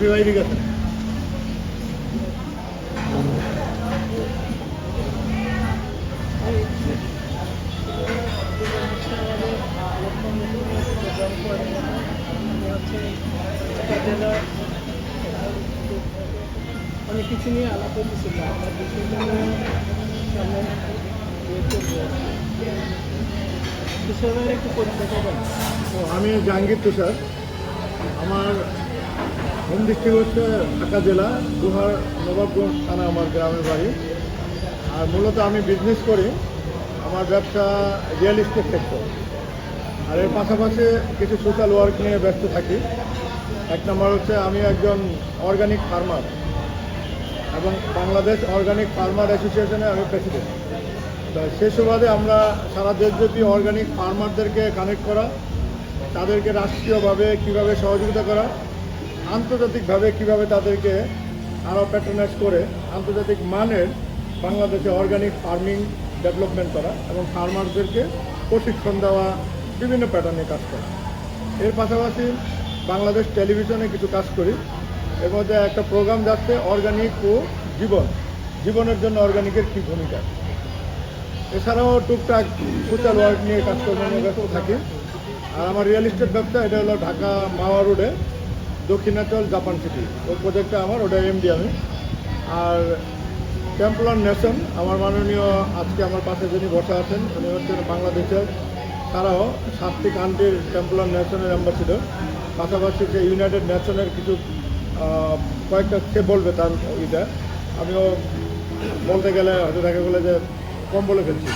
শফি ভাই ঠিক আছে। অনেক কিছু নিয়ে আলাপ করতেছিল আপনার তুষারের একটু পরিচয় করবেন। আমি জাহাঙ্গীর তুষার। আমার হোম ডিস্ট্রিক্ট হচ্ছে ঢাকা জেলা, দুহার নবাবগঞ্জ থানা আমার গ্রামের বাড়ি। আর মূলত আমি বিজনেস করি, আমার ব্যবসা রিয়েল এস্টেট সেক্টর। আর এর পাশাপাশি কিছু সোশ্যাল ওয়ার্ক নিয়ে ব্যস্ত থাকি। এক নম্বর হচ্ছে আমি একজন অর্গানিক ফার্মার এবং বাংলাদেশ অর্গানিক ফার্মার অ্যাসোসিয়েশনে আমি প্রেসিডেন্ট। তো সে সুবাদে আমরা সারা দেশব্যাপী অর্গানিক ফার্মারদেরকে কানেক্ট করা, তাদেরকে রাষ্ট্রীয়ভাবে কীভাবে সহযোগিতা করা, আন্তর্জাতিকভাবে কীভাবে তাদেরকে আরও প্যাট্রোনাইজ করে আন্তর্জাতিক মানের বাংলাদেশে অর্গানিক ফার্মিং ডেভেলপমেন্ট করা এবং ফার্মারদেরকে প্রশিক্ষণ দেওয়া, বিভিন্ন প্যাটার্নে কাজ করা। এর পাশাপাশি বাংলাদেশ টেলিভিশনে কিছু কাজ করি। এর মধ্যে একটা প্রোগ্রাম যাচ্ছে অর্গানিক ও জীবনের জন্য অর্গানিকের কী ভূমিকা। এছাড়াও টুকটাক সোশ্যাল ওয়ার্ক নিয়ে কাজকর্ম নিয়ে ব্যস্ত থাকি। আর আমার রিয়েল এস্টেট ব্যবসা, এটা হলো ঢাকা মাওয়া রোডে দক্ষিণাঞ্চল জাপান সিটি, ওই প্রজেক্টটা আমার, ওটা এমডি আমি। আর টেম্পল নেশন, আমার মাননীয় আজকে আমার পাশে যিনি বসা আছেন উনি হচ্ছেন বাংলাদেশের ছাড়াও 7টি কান্ট্রির টেম্পল নেশনের অ্যাম্বাসিডর। পাশাপাশি যে ইউনাইটেড নেশনের কিছু কয়েকটা সে বলবে তার ইটা, আমিও বলতে গেলে হয়তো দেখা গেলে যে কম বলে ফেলছি,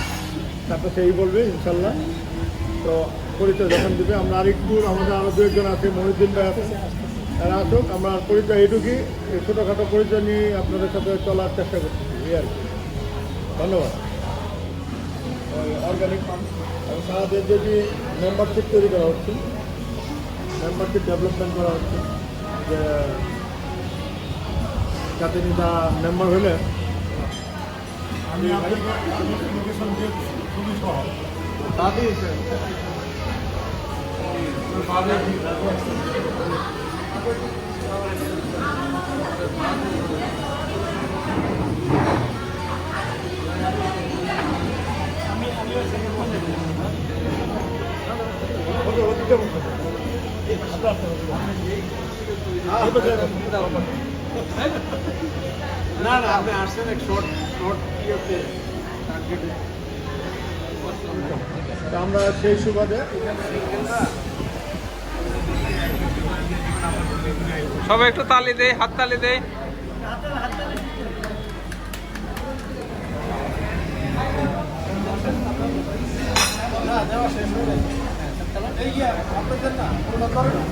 তারপর সেই বলবে ইনশাল্লাহ। তো পরিচয় যখন দেবে আমরা আরেকটু, আমাদের আরও দু একজন আছে, মহিউদ্দিন ভাই আছে, তারা আসুক। আমরা পরিচয় এইটুকুই, ছোটোখাটো পরিচয় নিয়ে আপনাদের সাথে চলার চেষ্টা করছি, এই আর কি। ধন্যবাদ। অর্গানিক ফার্ম এবং সারা দেশ যদি মেম্বারশিপ তৈরি করা হচ্ছে, মেম্বারশিপ ডেভেলপমেন্ট করা হচ্ছে, যে যাতে নিতা মেম্বার হলে আমি লোকেশন দিয়ে খুবই সহজ তাদের না না আপনি আসছেন এক শর্ট ইয়েতে, আমরা সেই সুবাদে সবাই একটু তালি দেয়, হাত তালি দেয়। দেওয়া শেষ হয়ে যায়। এই গিয়া আপনাদের না পুরো করে না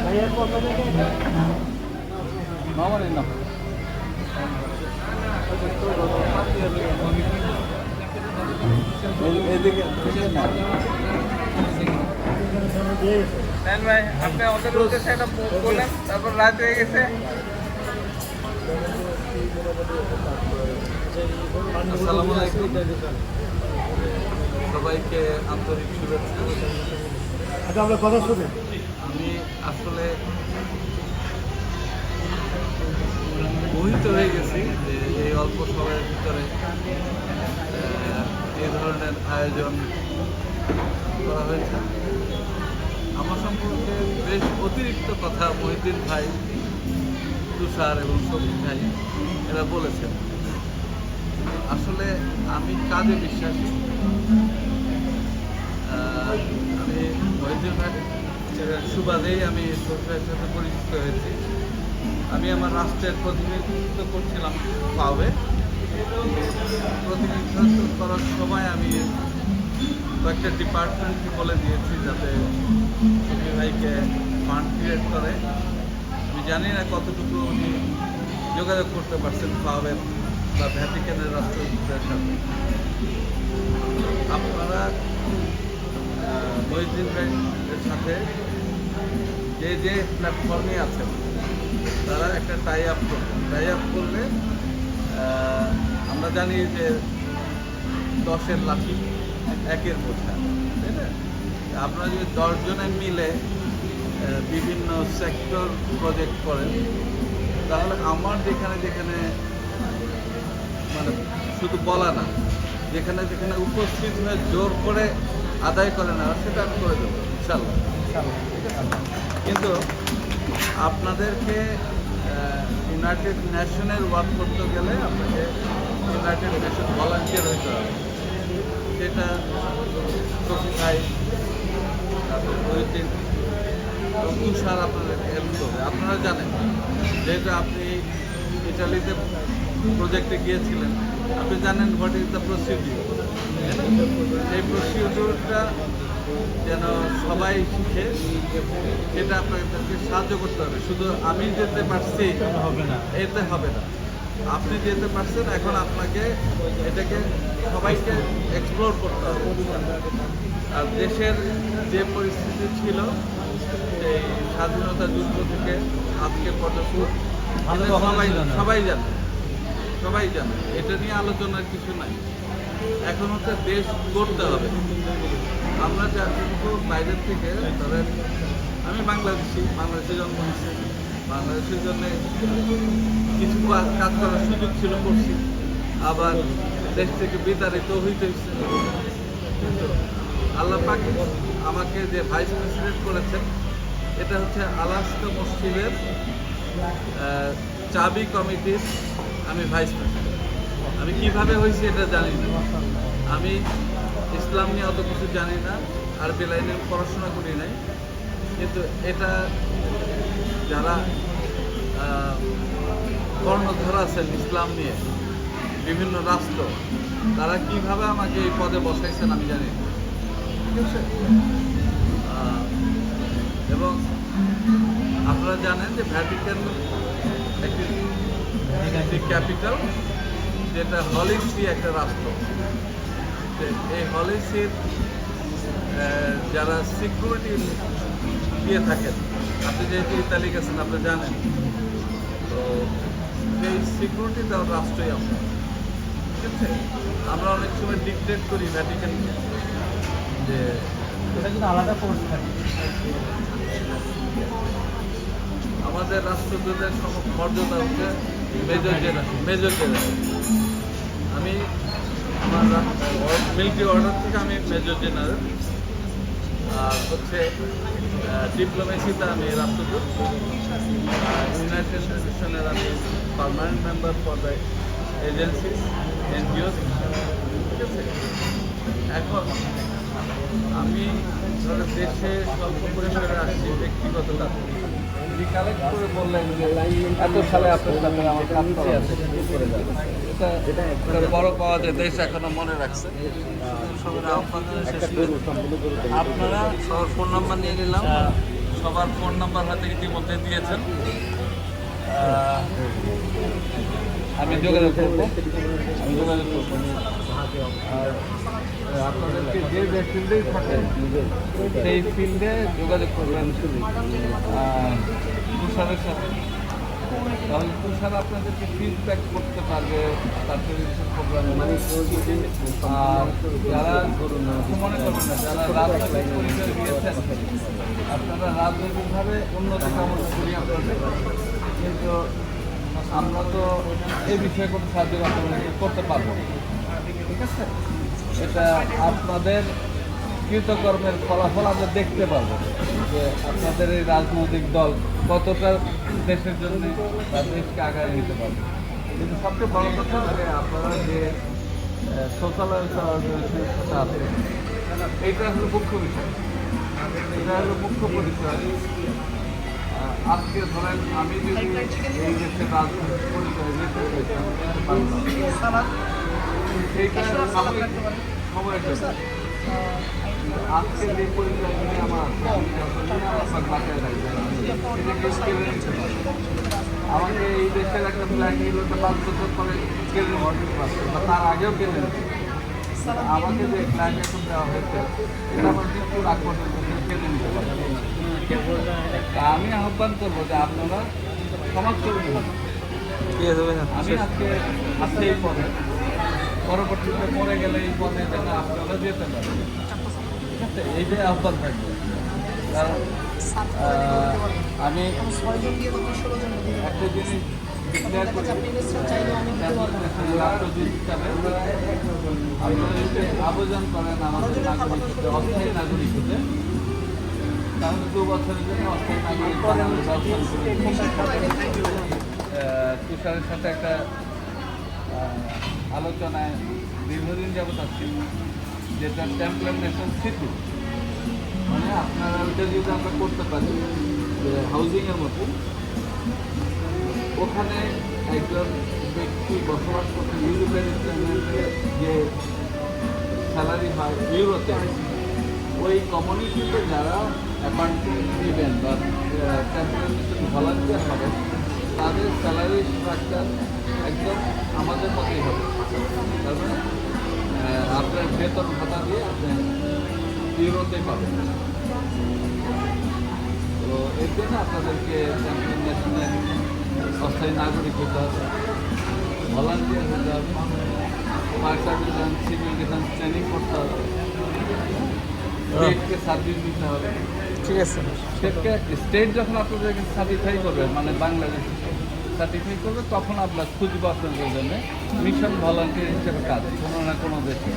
ভাইয়ের পক্ষ থেকে মামারের নাম এদিকে ভাই আপনি আমাদের উদ্দেশ্যে একটা বললেন, তারপর রাত হয়ে গেছে। আসসালামু আলাইকুম, সবাইকে আন্তরিক শুভেচ্ছা। আচ্ছা, আমরা কথা শুনি। আমি আসলে মোহিত হয়ে গেছি যে এই অল্প সময়ের ভিতরে এই ধরনের আয়োজন করা হয়েছে। আমার সম্পর্কে বেশ অতিরিক্ত কথা মহিউদ্দিন ভাই, তুষার এবং শফিক ভাই এরা বলেছেন। আসলে আমি কাজে বিশ্বাসী। আমি মহিউদ্দিন ভাই সুবাদেই আমি শফিক ভাইয়ের সাথে পরিচিত হয়েছি। আমি আমার রাষ্ট্রের প্রতিনিধিত্ব করছিলাম পাওয়ে। প্রতিনিধিত্ব করার সময় আমি কয়েকটা ডিপার্টমেন্টকে বলে দিয়েছি যাতে শফিক ভাইকে ফান্ড ক্রিয়েট করে। আমি জানি না কতটুকু উনি যোগাযোগ করতে পারছেন পাওয়ের বা ভ্যাটিকানের রাষ্ট্রদূতের সাথে। আপনারা মহিউদ্দিন ভাইয়ের সাথে যে যে প্ল্যাটফর্মে আছেন তারা একটা টাই আপ করবেন। টাই আপ করলে আমরা জানি যে 10-এর লাঠি, 1-এর বোঝা, তাই না? আপনারা যদি 10 জনে মিলে বিভিন্ন সেক্টর প্রজেক্ট করেন, তাহলে আমার যেখানে যেখানে মানে শুধু বলা না, যেখানে যেখানে উপস্থিত হয়ে জোর করে আদায় করে না, সেটা আমি করে দেবো ইনশাল্লাহ। ঠিক আছে? কিন্তু আপনাদেরকে ইউনাইটেড নেশনের ওয়ার্ক করতে গেলে আপনাকে ইউনাইটেড নেশন ভলান্টিয়ার হইতে হবে। সেটা শফি ভাই, তারপর মহিউদ্দিন এবং তুষার আপনাদেরকে হেল্প করবে। আপনারা জানেন, যেহেতু আপনি ইটালিতে প্রজেক্টে গিয়েছিলেন, আপনি জানেন হোয়াট ইজ দ্য প্রসিডিউর। এই প্রসিডিউরটা যেন সবাই শিখে, সেটা আপনাদেরকে সাহায্য করতে হবে। শুধু আমি যেতে পারছি হবে না। এতে হবে না। আপনি যেতে পারছেন, এখন আপনাকে এটাকে সবাইকে এক্সপ্লোর করতে হবে। আর দেশের যে পরিস্থিতি ছিল এই স্বাধীনতা যুদ্ধ থেকে আজকে পর্যন্ত, সবাই জানে, সবাই জানে, এটা নিয়ে আলোচনার কিছু নাই। এখন হচ্ছে দেশ করতে হবে। আমরা কিন্তু বাইরের থেকে ধরেন, আমি বাংলাদেশে জন্ম হয়েছে, বাংলাদেশের জন্য কিছু কাজ করার সুযোগ ছিল, করছি। আবার দেশ থেকে বিতাড়িত হইতে হচ্ছে। কিন্তু আল্লাহ পাক আমাকে যে ভাইস প্রেসিডেন্ট করেছেন, এটা হচ্ছে আলাস্কা মসজিদের চাবি কমিটির আমি ভাইস প্রেসিডেন্ট। আমি কিভাবে হয়েছি এটা জানি না। আমি ইসলাম নিয়ে অত কিছু জানি না, আরবি লাইনে পড়াশোনা করি নাই। কিন্তু এটা যারা কর্ণধর আছেন ইসলাম নিয়ে, বিভিন্ন রাষ্ট্র, তারা কিভাবে আমাকে এই পদে বসাইছেন আমি জানি না। ঠিক আছে? এবং আপনারা জানেন যে ভ্যাটিকান একটি ক্যাপিটাল, যেটা হলি সি একটা রাষ্ট্র। এই হলি সির যারা সিকিউরিটি দিয়ে থাকেন, আপনি যেহেতু ইতালি গেছেন আপনি জানেন, তো সেই সিকিউরিটি দেওয়ার রাষ্ট্রই আমরা। ঠিক আছে? আমরা অনেক সময় ডিক্টেট করি ভ্যাটিকানকে যে এটা কিন্তু আলাদা ফোর্স থাকে। আমাদের রাষ্ট্রদূতের মর্যাদা হচ্ছে মেজর জেনারেল। আমি আমার মিলিটারি অর্ডার থেকে আমি মেজর জেনারেল। আর হচ্ছে ডিপ্লোমেসিতে আমি রাষ্ট্রদূত। ইউনাইটেড নেশনের আমি permanent member for the agencies, NGO. ঠিক আছে? এখন আমি ধরো দেশে স্বল্প পরিসরে আসছি ব্যক্তিগত কাজে। কালেক্ট করে বললেন যে এত সালে আপনার সাথে আমার কাজ আছে, এটা বড় পাওয়া যায়, দেশ এখনো মনে রাখছে। আপনারা সবার ফোন নাম্বার নিয়ে নিলাম, সবার ফোন নাম্বার হাতে ইতিমধ্যে দিয়েছেন। আমি যোগাযোগ করবো। আর আপনাদেরকে যে ফিল্ডেই থাকেন সেই ফিল্ডে যোগাযোগ করবেন তুষারের সাথে। তাহলে তুষার আপনাদেরকে ফিডব্যাক করতে পারবে তার টেলিভিশন প্রোগ্রামে। আর যারা মনে করবেন না, যারা রাজনৈতিক পরিচয় দিয়েছেন, আপনারা রাজনৈতিকভাবে উন্নতি কামনা করি আপনাদের। কিন্তু আমরা তো এই বিষয়ে কোনো সাহায্য আপনাদেরকে করতে পারবো না। ঠিক আছে? এটা আপনাদের কৃতকর্মের ফলাফল আমরা দেখতে পারবো যে আপনাদের এই রাজনৈতিক দল কতটা দেশের জন্য বা দেশকে আগায় নিতে পারবে। কিন্তু সবচেয়ে বড় কথা যে আপনারা যে সোশ্যাল ওয়েলফেয়ার অর্গানাইজেশনের সাথে আছে, এইটা হলো মুখ্য বিষয়, এটা হলো মুখ্য পরিচয়। আজকে ধরেন আমি যদি এই দেশের রাজনৈতিক পরিচয় নিতে চাইতাম, সেইটা সাময়িক সময়ের জন্য। আজকে যে পরিচয়গুলি আমার বাঁচায় রাখবে, আমাকে এই দেশের একটা ফ্ল্যাগ নিল 5 বছর পরে কেড়ে নিতে পারছে, বা তার আগেও কেড়ে নিতে। আমাকে যে ফ্ল্যাগ এখন দেওয়া হয়েছে, এটা আমার মৃত্যুর আগ পর্যন্ত কেড়ে নিতে পারবে। আমি আহ্বান করবো যে আপনারা সমাজকর্মী হন। আমি আজকে এই পদে পরবর্তীতে মরে গেলে এই পদে যেন আপনারা যেতে পারেন, ঠিক আছে? এইটাই আহ্বান থাকবে। কারণ আমি একটা জিনিস declare করি, রাষ্ট্রদূত হিসাবে আপনারা যদি আবেদন করেন আমাদের নাগরিক হতে, অস্থায়ী নাগরিক হতে, তাহলে 2 বছরের জন্য অস্থায়ী নাগরিক বানানোর ব্যবস্থা করে তুষারের সাথে একটা আলোচনায় দীর্ঘদিন যাবত আছি, যেটা টেম্পলেট নেশন সিটি, মানে আপনারা ওইটা যদি আমরা করতে পারি যে হাউজিংয়ের মতো, ওখানে একজন ব্যক্তি বসবাস করতে ইউরোপের যে স্যালারি হয় ইউরোতে, ওই কমিউনিটিতে যারা অ্যাপার্টমেন্ট নেবেন বা টেম্পোরারি ভলান্টিয়ার হবেন, তাদের স্যালারি স্ট্রাকচার একদম আমাদের মতোই হবে। তারপরে আপনার বেতন ভাতা দিয়ে আপনি ইউরোতে পাবেন। তো এর জন্য আপনাদেরকে চ্যাম্পিয়ন ন্যাশনাল অস্থায়ী নাগরিক হতে হবে, ভলান্টিয়ার হতে হবে, fire service and civil defence training করতে হবে, স্টেটকে সার্ভিস দিতে হবে। ঠিক আছে। স্টেট যখন আপনাদেরকে সার্টিফাই করবে, মানে বাংলাদেশ সার্টিফাই করবে, তখন আপনার খুঁজবে আপনাদের জন্য মিশন ভলান্টিয়ার হিসেবে কাজ কোনো না কোনো দেশে।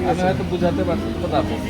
আমি হয়তো বুঝাতে পারছি। খোদা হাফেজ।